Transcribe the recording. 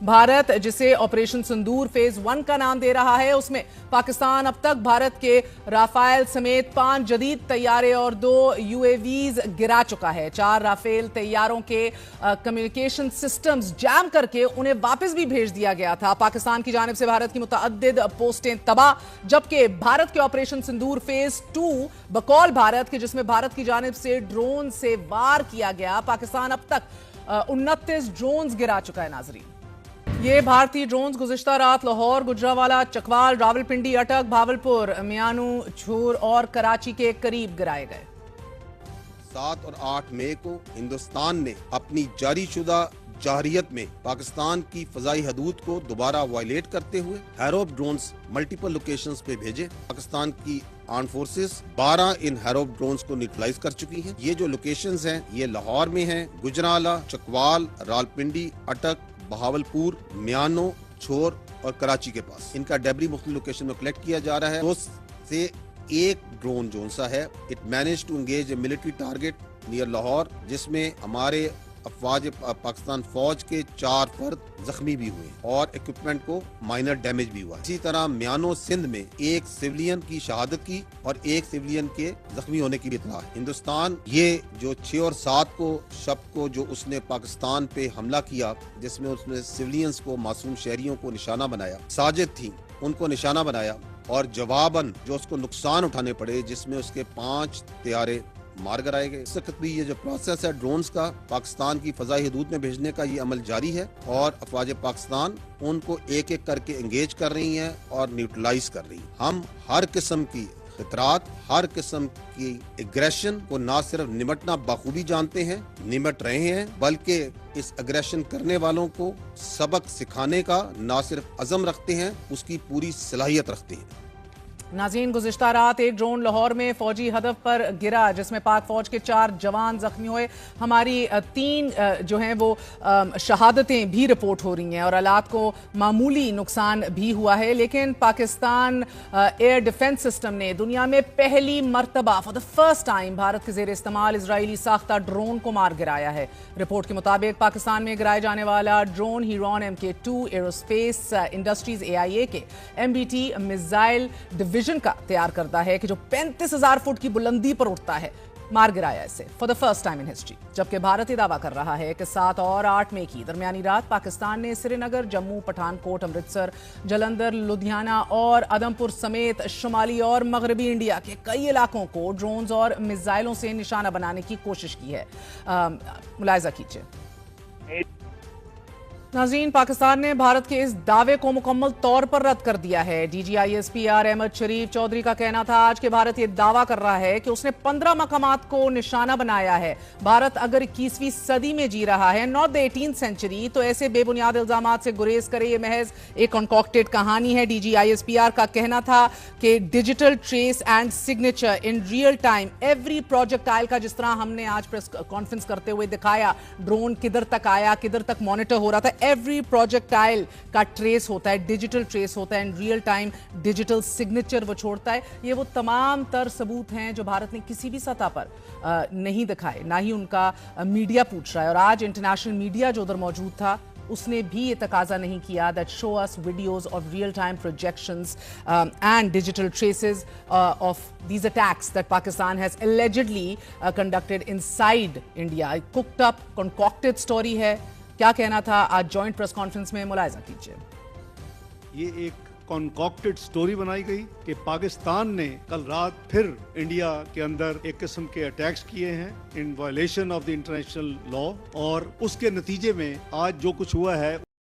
भारत जिसे ऑपरेशन सिंदूर फेज 1 का नाम दे रहा है, उसमें पाकिस्तान अब तक भारत के राफेल समेत 5 जदीद तैयारे और 2 यूएवीज गिरा चुका है। 4 राफेल तैयारों के कम्युनिकेशन सिस्टम्स जैम करके उन्हें वापस भी भेज दिया गया था। पाकिस्तान की जानिब से भारत की मुतअद्दिद पोस्टें तबाह, जबकि भारत के ऑपरेशन सिंदूर फेज 2 बकौल भारत के, जिसमें भारत की जानिब से ड्रोन से वार किया गया, पाकिस्तान अब तक 29 ड्रोन्स गिरा चुका है। नाजरीन, ये भारतीय ड्रोन्स गुज़िश्ता रात लाहौर, गुजरावाला, चकवाल, रावलपिंडी, अटक, भावलपुर, मियानू, झूर और कराची के करीब गिराए गए। 7 और 8 मई को हिंदुस्तान ने अपनी जारी शुदा जारियत में पाकिस्तान की फजाई हदूद को दोबारा वायलेट करते हुए हैरोप ड्रोन्स मल्टीपल लोकेशंस पे भेजे। पाकिस्तान की आर्म फोर्सेस 12 इन हैरोप ड्रोन्स को न्यूट्रलाइज कर चुकी हैं। ये जो लोकेशंस हैं ये लाहौर में हैं, गुजरावाला, चकवाल, रावलपिंडी, अटक, बहावलपुर, मियानो, छोर और कराची के पास। इनका डेब्री मुख्तलिफ लोकेशन में कलेक्ट किया जा रहा है। 2 से 1 ड्रोन जो सा है, it manage to engage a military target near Lahore, जिसमें हमारे अफवाज पाकिस्तान फौज के 4 फर्द जख्मी भी हुए और इक्विपमेंट को माइनर डैमेज भी हुआ। इसी तरह मियानो सिंध में 1 सिविलियन की शहादत की और 1 सिविलियन के जख्मी होने की भी इत्तला है। हिंदुस्तान ये जो 6 और 7 को शब को जो उसने पाकिस्तान पे हमला किया, जिसमें उसने सिविलियंस को, मासूम शहरियों को निशाना बनाया, साजिद थी उनको निशाना बनाया और जवाबन जो उसको नुकसान उठाने पड़े, जिसमें उसके 5 तैयारे मार गिराए गए। इस वक्त भी ये जो प्रोसेस है ड्रोन्स का पाकिस्तान की फजाई हदूद में भेजने का, ये अमल जारी है और अफवाज पाकिस्तान उनको एक एक करके एंगेज कर रही हैं और न्यूट्रलाइज कर रही हैं। हम हर किस्म की खतरात, हर किस्म की एग्रेशन को ना सिर्फ निमटना बखूबी जानते हैं, निमट रहे हैं, बल्कि इस एग्रेशन करने वालों को सबक सिखाने का ना सिर्फ अज़म रखते हैं, उसकी पूरी सलाहियत रखते हैं। नाज़रीन, गुज़िश्ता रात एक ड्रोन लाहौर में फौजी हदफ पर गिरा, जिसमें पाक फौज के 4 जवान जख्मी हुए। हमारी 3 जो हैं वो शहादतें भी रिपोर्ट हो रही हैं और हालात को मामूली नुकसान भी हुआ है। लेकिन पाकिस्तान एयर डिफेंस सिस्टम ने दुनिया में पहली मरतबा for the first time Bharat के ज़ेर इस्तेमाल इजरायली साख्ता ड्रोन को मार गिराया है। रिपोर्ट के मुताबिक पाकिस्तान में गिराए जाने वाला drone Heron MK2 aerospace industries AIA के MBT मिसाइल डिवीजन का तैयार करता है कि जो 35,000 फुट की बुलंदी पर उठता है। मार गिराया इसे for the first time in history. जबकि भारत ये दावा कर रहा है कि 7 और 8 मई की दरमियानी रात पाकिस्तान ने श्रीनगर, जम्मू, पठानकोट, अमृतसर, जलंधर, लुधियाना और आदमपुर समेत शुमाली और मगरबी इंडिया के कई इलाकों को ड्रोन्स और मिसाइलों से निशाना बनाने की कोशिश की है। मुलाहिजा कीजिए। नाज़रीन, पाकिस्तान ने भारत के इस दावे को मुकम्मल तौर पर रद्द कर दिया है। DGISPR अहमद शरीफ चौधरी का कहना था आज के भारत ये दावा कर रहा है कि उसने 15 मकामात को निशाना बनाया है। भारत अगर 21वीं सदी में जी रहा है, नॉट द 18th सेंचुरी, तो ऐसे बेबुनियाद इल्जामात से गुरेज करे, ये महज एक कॉन्कॉक्टेड कहानी है। DGISPR का कहना था कि digital trace and signature in real time every projectile का, जिस तरह हमने आज प्रेस कॉन्फ्रेंस करते हुए दिखाया, ड्रोन किधर तक आया, किधर तक मॉनिटर हो रहा था, एवरी प्रोजेक्टाइल का ट्रेस होता है, डिजिटल ट्रेस होता है, in real time digital signature वो छोड़ता है। ये वो तमाम तर सबूत हैं जो भारत ने किसी भी सतह पर नहीं दिखाए, ना ही उनका मीडिया पूछ रहा है। और आज इंटरनेशनल मीडिया जो उधर मौजूद था, उसने भी ये तकाजा नहीं किया that show us videos of real time projections and digital traces of these attacks that Pakistan has allegedly conducted inside India. Cooked up concocted story है। क्या कहना था आज जॉइंट प्रेस कॉन्फ्रेंस में, मुलाहिजा कीजिए। ये एक कॉन्कॉक्टेड स्टोरी बनाई गई कि पाकिस्तान ने कल रात फिर इंडिया के अंदर एक किस्म के अटैक्स किए हैं in violation of the international law, और उसके नतीजे में आज जो कुछ हुआ है